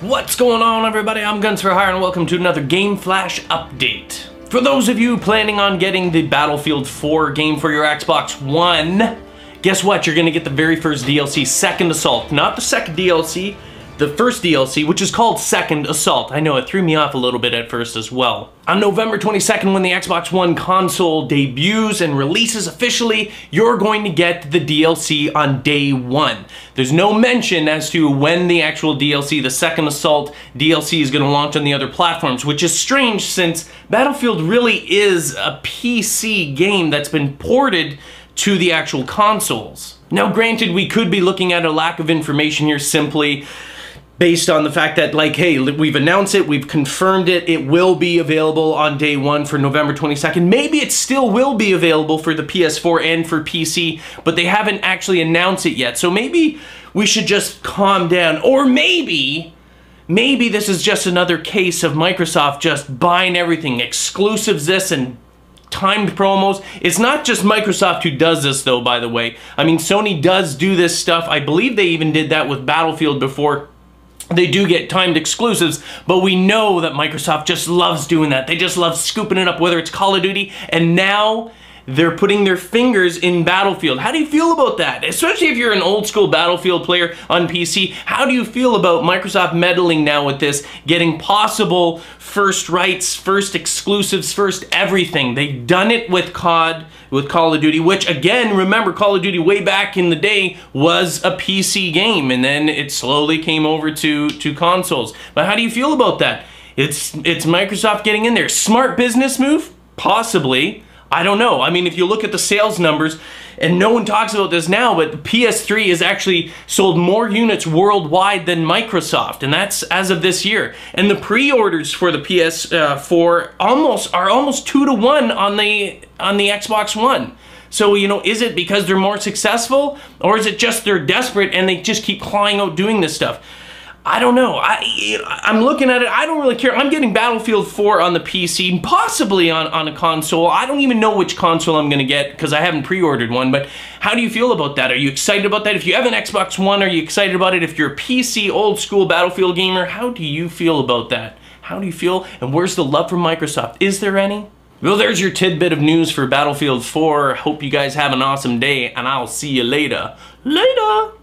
What's going on, everybody? I'm Guns for Hire and welcome to another Game Flash update. For those of you planning on getting the Battlefield 4 game for your Xbox One, guess what? You're gonna get the very first DLC, Second Assault. Not the second DLC, the first DLC, which is called Second Assault. I know it threw me off a little bit at first as well. On November 22nd, when the Xbox One console debuts and releases officially, you're going to get the DLC on day one. There's no mention as to when the actual DLC, the Second Assault DLC, is going to launch on the other platforms, which is strange since Battlefield really is a PC game that's been ported to the actual consoles. Now granted, we could be looking at a lack of information here simply based on the fact that, like, hey, we've announced it, we've confirmed it, it will be available on day one for November 22nd. Maybe it still will be available for the PS4 and for PC, but they haven't actually announced it yet. So maybe we should just calm down. Or maybe this is just another case of Microsoft just buying everything, exclusives this and timed promos. It's not just Microsoft who does this though, by the way. I mean, Sony does do this stuff. I believe they even did that with Battlefield before. They do get timed exclusives, but we know that Microsoft just loves doing that. They just love scooping it up, whether it's Call of Duty, and now they're putting their fingers in Battlefield. How do you feel about that? Especially if you're an old school Battlefield player on PC, how do you feel about Microsoft meddling now with this, getting possible first rights, first exclusives, first everything? They've done it with COD, with Call of Duty, which again, remember, Call of Duty way back in the day was a PC game, and then it slowly came over to consoles. But how do you feel about that? It's Microsoft getting in there. Smart business move? Possibly. I don't know. I mean, if you look at the sales numbers, and no one talks about this now, but PS3 has actually sold more units worldwide than Microsoft, and that's as of this year. And the pre-orders for the PS4 are almost 2-to-1 on the Xbox One. So, you know, is it because they're more successful, or is it just they're desperate and they just keep clawing out doing this stuff? I don't know. I'm looking at it. I don't really care. I'm getting Battlefield 4 on the PC, possibly on a console. I don't even know which console I'm going to get because I haven't pre-ordered one, but how do you feel about that? Are you excited about that? If you have an Xbox One, are you excited about it? If you're a PC, old school Battlefield gamer, how do you feel about that? How do you feel? And where's the love from Microsoft? Is there any? Well, there's your tidbit of news for Battlefield 4. Hope you guys have an awesome day, and I'll see you later. Later!